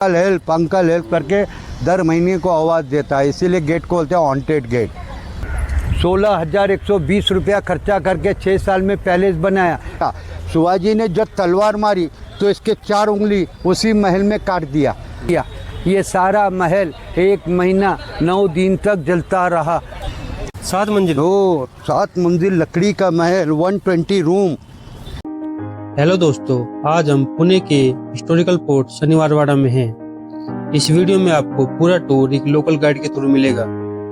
Uncle help करके दर महीने को आवाज़ देता है, इसीलिए गेट को बोलते हैं हॉन्टेड गेट। 16,120 रुपया खर्चा करके 6 साल में पैलेस बनाया। शिवाजी ने जब तलवार मारी तो इसके 4 उंगली उसी महल में काट दिया। ये सारा महल 1 महीना 9 दिन तक जलता रहा। 7 मंजिल? 7 मंजिल लकड़ी का महल, 120 रूम। हेलो दोस्तों, आज हम पुणे के हिस्टोरिकल फोर्ट शनिवारवाड़ा में हैं। इस वीडियो में आपको पूरा टूर एक लोकल गाइड के थ्रू मिलेगा,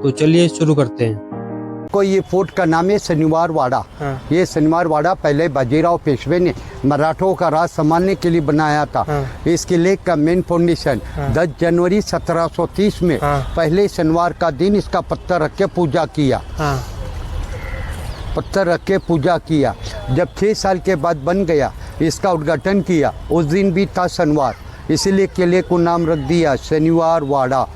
तो चलिए शुरू करते हैं। ये फोर्ट का नाम है शनिवारवाड़ा। ये शनिवारवाड़ा पहले बाजीराव पेशवे ने मराठों का राज संभालने के लिए बनाया था। इस किले का मेन फाउंडेशन 10 जनवरी 1730 में पहले शनिवार का दिन इसका पत्थर रख के पूजा किया। पत्थर रख के पूजा किया। जब 6 साल के बाद बन गया, इसका उद्घाटन किया। उस दिन भी था शनिवार, इसीलिए किले को नाम रख दिया शनिवारवाड़ा।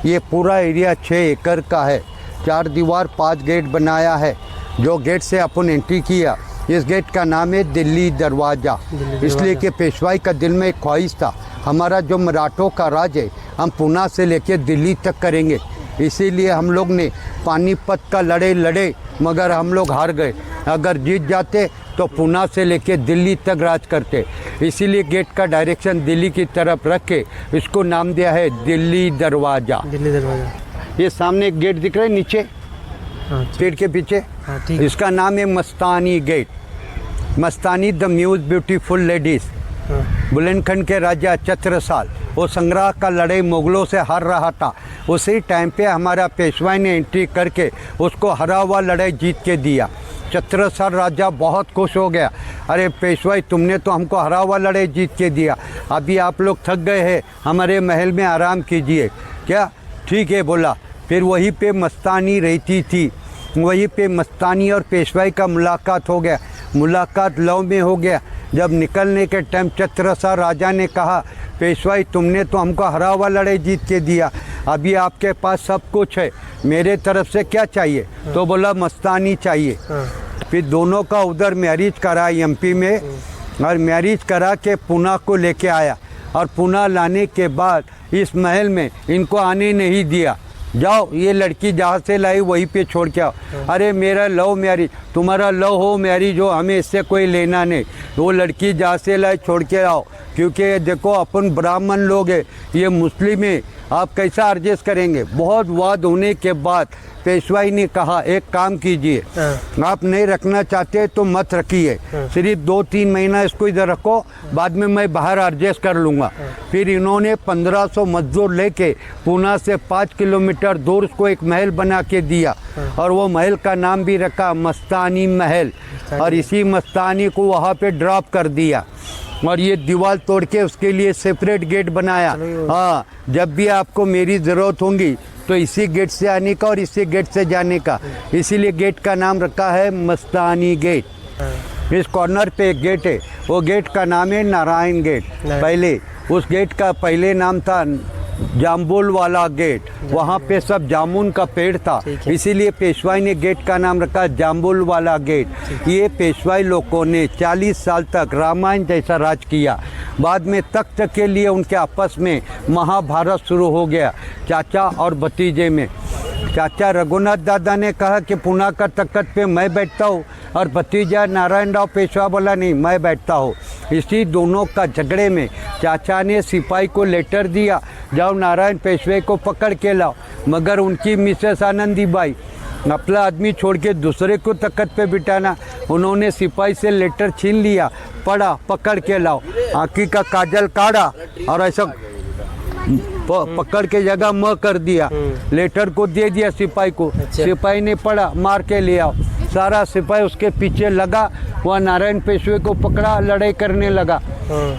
ये पूरा एरिया 6 एकड़ का है। 4 दीवार 5 गेट बनाया है। जो गेट से अपन एंट्री किया, इस गेट का नाम है दिल्ली दरवाज़ा, इसलिए कि पेशवाई का दिल में एक ख्वाहिश था, हमारा जो मराठों का राज है हम पूना से लेके दिल्ली तक करेंगे। इसीलिए हम लोग ने पानीपत का लड़े मगर हम लोग हार गए। अगर जीत जाते तो पूना से लेके दिल्ली तक राज करते। इसीलिए गेट का डायरेक्शन दिल्ली की तरफ रख के इसको नाम दिया है दिल्ली दरवाज़ा। दिल्ली दरवाजा। ये सामने एक गेट दिख रहा है नीचे पेड़ के पीछे, इसका नाम है Mastani gate. Mastani the muse beautiful ladies. Bundelkhand के राजा छत्रसाल वो संग्राह का लड़ाई मुगलों से हार रहा था। उसी टाइम पे हमारा पेशवाई ने एंट्री करके उसको हरा हुआ लड़ाई जीत के दिया। छत्रसाल राजा बहुत खुश हो गया, अरे पेशवाई तुमने तो हमको हरा हुआ लड़ाई जीत के दिया, अभी आप लोग थक गए हैं, हमारे महल में आराम कीजिए। क्या? ठीक है बोला। फिर वहीं पे मस्तानी रहती थी। वहीं पे मस्तानी और पेशवाई का मुलाकात हो गया। मुलाकात लव में हो गया। जब निकलने के टाइम छत्रसाल राजा ने कहा, पेशवाई तुमने तो हमको हरा हुआ लड़ाई जीत के दिया, अभी आपके पास सब कुछ है, मेरे तरफ से क्या चाहिए? तो बोला मस्तानी चाहिए। फिर दोनों का उधर मैरिज करा एमपी में, और मैरिज करा के पूना को लेके आया। और पूना लाने के बाद इस महल में इनको आने नहीं दिया। जाओ, ये लड़की जहाँ से लाई वहीं पे छोड़ के आओ। अरे मेरा लव मैरिज, तुम्हारा लव हो मैरिज हो, हमें इससे कोई लेना नहीं। वो लड़की जहाँ से लाई छोड़ के आओ, क्योंकि देखो अपन ब्राह्मण लोग हैं, ये मुस्लिम है, आप कैसा एडजस्ट करेंगे? बहुत वाद होने के बाद पेशवाई ने कहा, एक काम कीजिए, आप नहीं रखना चाहते तो मत रखिए, सिर्फ 2-3 महीना इसको इधर रखो, बाद में मैं बाहर एडजस्ट कर लूँगा। फिर इन्होंने 1500 मजदूर लेके पूना से 5 किलोमीटर दूर उसको एक महल बना के दिया, और वो महल का नाम भी रखा मस्तानी महल। और इसी मस्तानी को वहाँ पे ड्रॉप कर दिया, और ये दीवार तोड़ के उसके लिए सेपरेट गेट बनाया। हाँ, जब भी आपको मेरी ज़रूरत होगी तो इसी गेट से आने का और इसी गेट से जाने का, इसीलिए गेट का नाम रखा है मस्तानी गेट। इस कॉर्नर पे एक गेट है, वो गेट का नाम है नारायण गेट। पहले उस गेट का पहले नाम था जाम्बुल वाला गेट। वहाँ पे सब जामुन का पेड़ था, इसीलिए पेशवाई ने गेट का नाम रखा जाम्बुल वाला गेट। ये पेशवाई लोगों ने 40 साल तक रामायण जैसा राज किया। बाद में तख्त के लिए उनके आपस में महाभारत शुरू हो गया, चाचा और भतीजे में। चाचा रघुनाथ दादा ने कहा कि पूना का तख्त पे मैं बैठता हूँ, और भतीजा नारायण राव पेशवा बोला नहीं मैं बैठता हूँ। इसी दोनों का झगड़े में चाचा ने सिपाही को लेटर दिया, जाओ नारायण पेशवे को पकड़ के लाओ। मगर उनकी मिसेस आनंदीबाई अपना आदमी छोड़ के दूसरे को तख्त पे बिठाना, उन्होंने सिपाही से लेटर छीन लिया, पढ़ा, पकड़ के लाओ, आँखी का काजल काढ़ा और ऐसा पकड़ के जगह म कर दिया, लेटर को दे दिया सिपाही को। सिपाही ने पढ़ा, मार के ले आओ। सारा सिपाही उसके पीछे लगा, वह नारायण पेशवे को पकड़ा, लड़ाई करने लगा।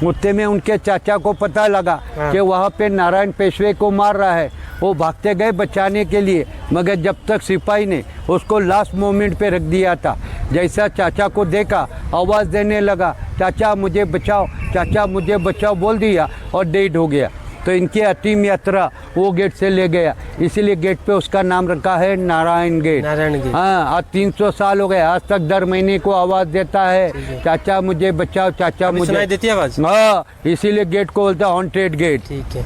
उतने में उनके चाचा को पता लगा कि वहाँ पे नारायण पेशवे को मार रहा है। वो भागते गए बचाने के लिए, मगर जब तक सिपाही ने उसको लास्ट मोमेंट पे रख दिया था। जैसा चाचा को देखा, आवाज़ देने लगा, चाचा मुझे बचाओ, चाचा मुझे बचाओ बोल दिया, और डेड हो गया। तो इनकी अंतिम यात्रा वो गेट से ले गया, इसीलिए गेट पे उसका नाम रखा है नारायण गेट। हाँ, आज 300 साल हो गए, आज तक दर महीने को आवाज़ देता है, चाचा मुझे बचाओ, चाचा मुझे। सुनाई देती है आवाज़? हाँ, इसीलिए गेट को बोलता है हॉन्टेड गेट। ठीक है।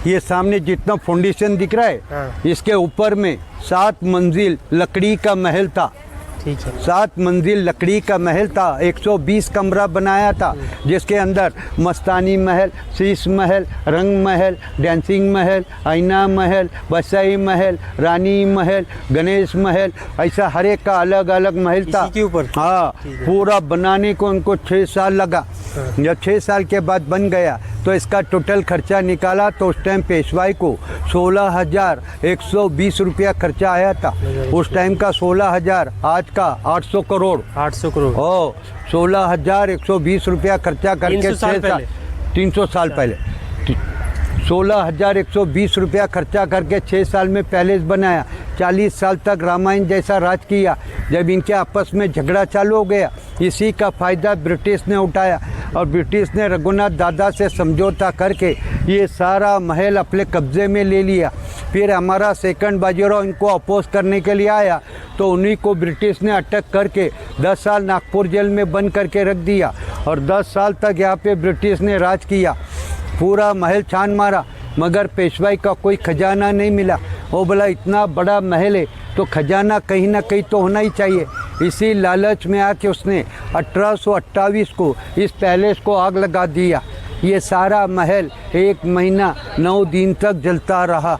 ये सामने जितना फाउंडेशन दिख रहा है, हाँ। इसके ऊपर में 7 मंजिल लकड़ी का महल था। ठीक है। 7 मंजिल लकड़ी का महल था। 120 कमरा बनाया था, जिसके अंदर मस्तानी महल, शीश महल, रंग महल, डांसिंग महल, आईना महल, बसाई महल, रानी महल, गणेश महल, ऐसा हर एक का अलग अलग महल था। इसी के ऊपर? हाँ, पूरा बनाने को उनको 6 साल लगा। जब 6 साल के बाद बन गया तो इसका टोटल खर्चा निकाला तो उस टाइम पेशवाई को 16,120 रुपया खर्चा आया था। उस टाइम का 16,000, आज का 800 करोड़। 800 करोड़। ओ 16,120 रुपया खर्चा करके 300 साल 6 साल, 300 साल पहले 16,120 रुपया खर्चा करके 6 साल में पैलेस बनाया। 40 साल तक रामायण जैसा राज किया। जब इनके आपस में झगड़ा चालू हो गया, इसी का फ़ायदा ब्रिटिश ने उठाया और ब्रिटिश ने रघुनाथ दादा से समझौता करके ये सारा महल अपने कब्ज़े में ले लिया। फिर हमारा सेकंड बाजीराव इनको अपोज करने के लिए आया तो उन्हीं को ब्रिटिश ने अटक करके 10 साल नागपुर जेल में बंद करके रख दिया और 10 साल तक यहाँ पे ब्रिटिश ने राज किया। पूरा महल छान मारा मगर पेशवाई का कोई खजाना नहीं मिला। वो बोला इतना बड़ा महल है तो खजाना कहीं ना कहीं तो होना ही चाहिए। इसी लालच में आके उसने 1828 को इस पैलेस को आग लगा दिया। ये सारा महल 1 महीना 9 दिन तक जलता रहा।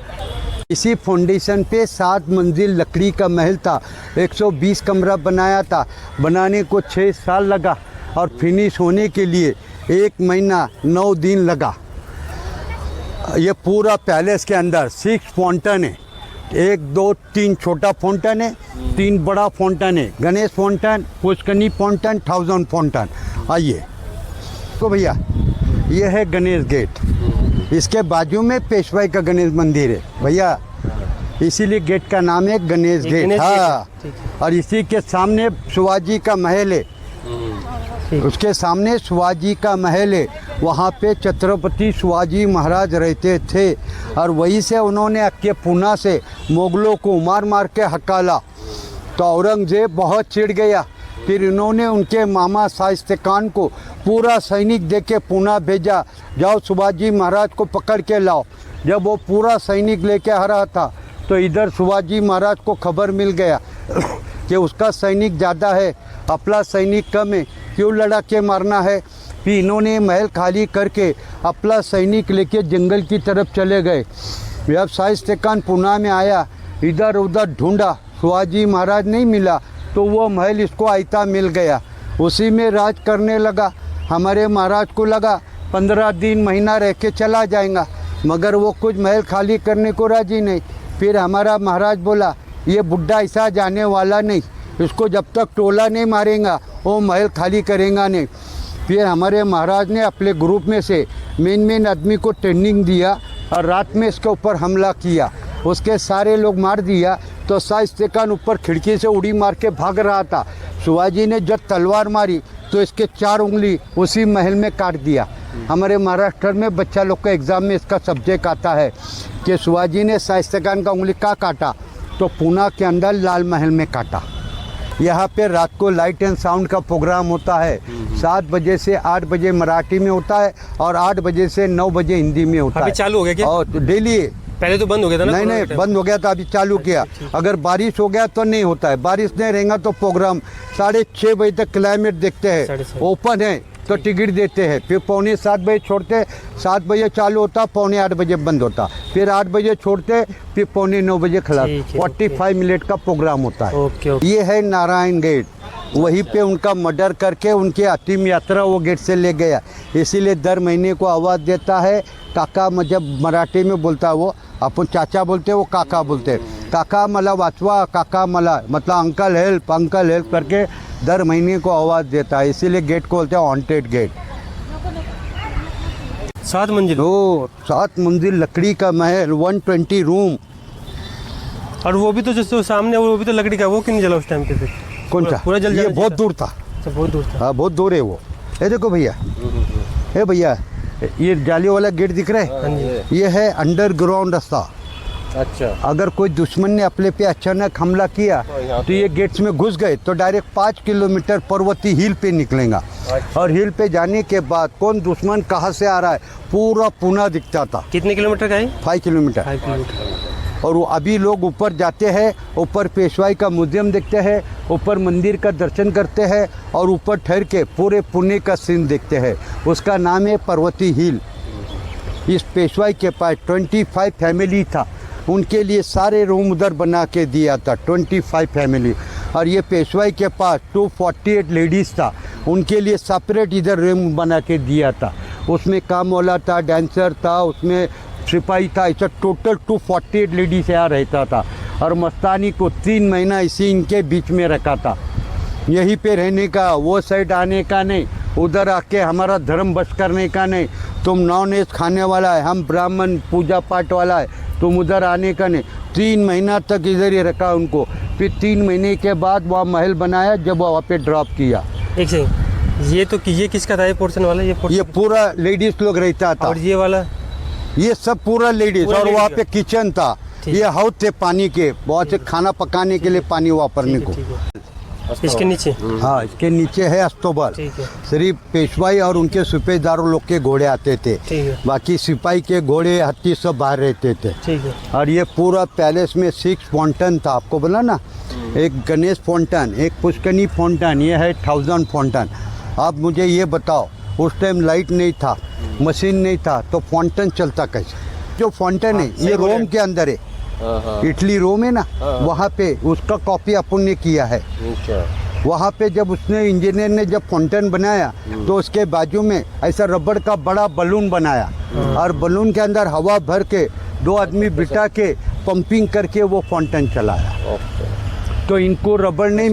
इसी फाउंडेशन पे 7 मंजिल लकड़ी का महल था। 120 कमरा बनाया था। बनाने को 6 साल लगा और फिनिश होने के लिए 1 महीना 9 दिन लगा। ये पूरा पैलेस के अंदर 6 फाउंटेन है। 1, 2, 3 छोटा फाउंटेन है, 3 बड़ा फाउंटेन है। Ganesh fountain, Pushkarni fountain, 1000 fountain. आइए तो भैया, ये है गणेश गेट। इसके बाजू में पेशवाई का गणेश मंदिर है भैया, इसीलिए गेट का नाम है गणेश गेट। हाँ, और इसी के सामने शिवाजी का महल है। उसके सामने शिवाजी का महल है। वहाँ पे छत्रपति शिवाजी महाराज रहते थे और वहीं से उन्होंने के पूना से मुगलों को मार मार के हकाला। तो औरंगजेब बहुत चिढ़ गया। फिर इन्होंने उनके मामा शाइस्ता खान को पूरा सैनिक दे के पूना भेजा, जाओ शिवाजी महाराज को पकड़ के लाओ। जब वो पूरा सैनिक लेके आ रहा था तो इधर शिवाजी महाराज को खबर मिल गया कि उसका सैनिक ज़्यादा है, अपना सैनिक कम है, क्यों लड़ा के मारना है। फिर इन्होंने महल खाली करके अपना सैनिक लेके जंगल की तरफ चले गए। जब शाइस्ता खान पूना में आया, इधर उधर ढूंढा, शिवाजी महाराज नहीं मिला तो वो महल इसको आयता मिल गया। उसी में राज करने लगा। हमारे महाराज को लगा 15 दिन महीना रह के चला जाएगा, मगर वो कुछ महल खाली करने को राजी नहीं। फिर हमारा महाराज बोला ये बुढ़ा ऐसा जाने वाला नहीं, इसको जब तक टोला नहीं मारेगा वो महल खाली करेगा नहीं। फिर हमारे महाराज ने अपने ग्रुप में से मेन आदमी को ट्रेनिंग दिया और रात में इसके ऊपर हमला किया। उसके सारे लोग मार दिया तो शाइस्ता खान ऊपर खिड़की से उड़ी मार के भाग रहा था। शिवाजी ने जब तलवार मारी तो इसके 4 उंगली उसी महल में काट दिया। हमारे महाराष्ट्र में बच्चा लोग का एग्ज़ाम में इसका सब्जेक्ट आता है कि शिवाजी ने शाइस्ता खान का उंगली कहाँ काटा, तो पूना के अंदर लाल महल में काटा। यहाँ पे रात को लाइट एंड साउंड का प्रोग्राम होता है। 7 बजे से 8 बजे मराठी में होता है और 8 बजे से 9 बजे हिंदी में होता है। अभी चालू हो गया क्या? और डेली। पहले तो बंद हो गया था ना? नहीं, बंद हो गया था, अभी चालू किया। अगर बारिश हो गया तो नहीं होता है, बारिश नहीं रहेगा तो प्रोग्राम 6:30 बजे तक क्लाइमेट देखते हैं। ओपन है तो टिकट देते हैं। फिर 7:45 बजे छोड़ते, 7 बजे चालू होता, 7:45 बजे बंद होता। फिर 8 बजे छोड़ते, फिर 8:45 बजे खिला। 45 मिनट का प्रोग्राम होता है। ये है नारायण गेट। वहीं पे उनका मर्डर करके उनकी अंतिम यात्रा वो गेट से ले गया। इसीलिए दर महीने को आवाज़ देता है काका, जब मराठी में बोलता है वो, अपन चाचा बोलते वो काका बोलते। काका मला वाचवा, काका मला मतलब अंकल हेल्प करके दर महीने को आवाज़ देता है। इसीलिए गेट को बोलते हैं हॉन्टेड गेट। 7 मंजिल? 7 मंजिल लकड़ी का महल, 120 रूम। और वो भी तो जैसे सामने वो भी तो लकड़ी का, वो क्यों नहीं जला उस टाइम पे? फिर कौन सा? पूरा जल ये बहुत दूर था। बहुत दूर था। हाँ, बहुत दूर है वो। ये देखो भैया, ये भैया ये जाली वाला गेट दिख रहा है, ये है अंडरग्राउंड रास्ता। अच्छा, अगर कोई दुश्मन ने अपने पे अचानक हमला किया तो ये गेट्स में घुस गए तो डायरेक्ट 5 किलोमीटर पर्वतीय हिल पे निकलेगा। और हिल पे जाने के बाद कौन दुश्मन कहाँ से आ रहा है पूरा पुणे दिखता था। कितने किलोमीटर का है? 5 किलोमीटर। 5 किलोमीटर। और वो अभी लोग ऊपर जाते हैं, ऊपर पेशवाई का म्यूजियम देखते हैं, ऊपर मंदिर का दर्शन करते हैं और ऊपर ठहर के पूरे पुणे का सीन देखते हैं। उसका नाम है पर्वती हिल। इस पेशवाई के पास 25 फैमिली था, उनके लिए सारे रूम उधर बना के दिया था, 25 फैमिली। और ये पेशवाई के पास 248 लेडीज़ था, उनके लिए सेपरेट इधर रूम बना के दिया था। उसमें काम वाला था, डांसर था, उसमें सिपाही था, ऐसा टोटल 248 लेडीज़ यहाँ रहता था। और मस्तानी को 3 महीना इसी इनके बीच में रखा था, यहीं पे रहने का, वो साइड आने का नहीं, उधर आके हमारा धर्म बस करने का नहीं। तुम नॉन वेज खाने वाला है, हम ब्राह्मण पूजा पाठ वाला है, तुम उधर आने का नहीं। 3 महीना तक इधर ही रखा उनको। फिर 3 महीने के बाद वहाँ महल बनाया, जब वहाँ पे ड्रॉप किया। एक सेकंड, ये किसका था? ये पोर्शन वाला? ये पूरा लेडीज लोग रहता था। और ये वाला? ये सब पूरा लेडीज। और वहाँ पे किचन था, ये हाउस थे पानी के, बहुत से खाना पकाने के लिए पानी वापरने को। इसके नीचे? हाँ, इसके नीचे है अस्तोबल। सिर्फ पेशवाई और उनके सूबेदारों लोग के घोड़े आते थे, बाकी सिपाही के घोड़े हाथी सब बाहर रहते थे। और ये पूरा पैलेस में 6 फाउंटेन था, आपको बोला ना, एक गणेश फाउंटेन, एक पुष्करनी फाउंटेन, ये है 1000 फाउंटेन। आप मुझे ये बताओ, उस टाइम लाइट नहीं था, मशीन नहीं था, तो फाउंटेन चलता कैसे? जो फाउंटेन है ये रोम के अंदर है, इटली रोम है ना, वहाँ पे उसका कॉपी अपन ने किया है। वहाँ पे जब उसने इंजीनियर ने जब फाउंटेन बनाया तो उसके बाजू में ऐसा रबड़ का बड़ा बलून बनाया और बलून के अंदर हवा भर के 2 आदमी बिठा के पंपिंग करके वो फाउंटेन चलाया। तो इनको रबड़ नहीं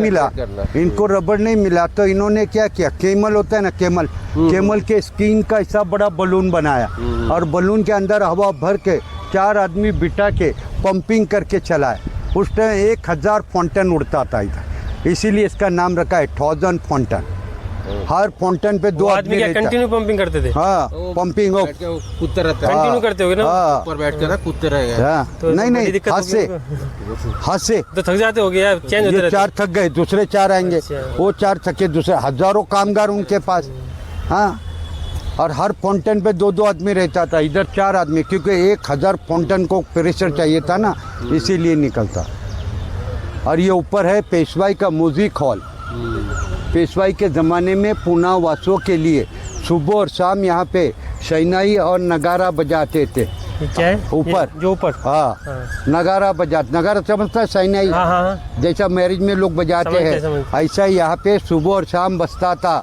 मिला, तो इन्होंने क्या किया, केमल होता है ना, केमल के स्किन का ऐसा बड़ा बलून बनाया और बलून के अंदर हवा भर के 4 आदमी बिठा के पंपिंग करके चलाए। उस टाइम 1000 फाउंटेन उड़ता था इधर, इसीलिए इसका नाम रखा है 1000 फाउंटेन। हर फाउंटेन पे 2 आदमी कंटिन्यू पंपिंग करते थे। हाँ, पंपिंग कूदते रहते हैं, कंटिन्यू करते होगे ना, ऊपर बैठ कर कूदते रहेगा। नहीं, हाथ से तो थक जाते हो गया, चेंज होते रहते। 4 थक गए, दूसरे 4 आएंगे, वो 4 थके, दूसरे हजारों कामगार उनके पास। हाँ, और हर फाउंटेन पे 2 आदमी रहता था, इधर 4 आदमी, क्योंकि 1000 फाउंटेन को प्रेशर चाहिए था ना, इसीलिए निकलता। और ये ऊपर है पेशवाई का म्यूजिक हॉल। पेशवाई के ज़माने में पुणे वासियों के लिए सुबह और शाम यहाँ पे शहनाई और नगारा बजाते थे। क्या है ऊपर? जो ऊपर? हाँ, नगारा समझता है, शहनाई जैसा मैरिज में लोग बजाते हैं, ऐसा ही यहाँ पे सुबह और शाम बजता था।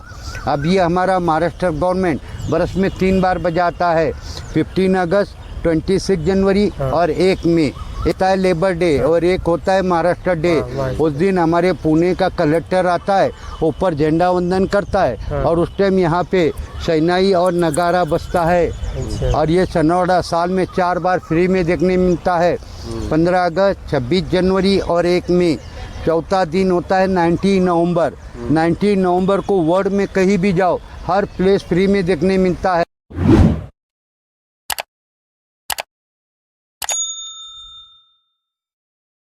अब ये हमारा महाराष्ट्र गवर्नमेंट बरस में 3 बार बजाता है, 15 अगस्त, 26 जनवरी और 1 मई। एक है लेबर डे और एक होता है महाराष्ट्र डे। उस दिन हमारे पुणे का कलेक्टर आता है, ऊपर झंडा वंदन करता है और उस टाइम यहाँ पे शहनाई और नगारा बजता है। और ये सनौड़ा साल में 4 बार फ्री में देखने मिलता है, 15 अगस्त, 26 जनवरी और 1 मई। चौथा दिन होता है 19 नवंबर। 19 नवंबर को वर्ल्ड में कहीं भी जाओ, हर प्लेस फ्री में देखने मिलता है।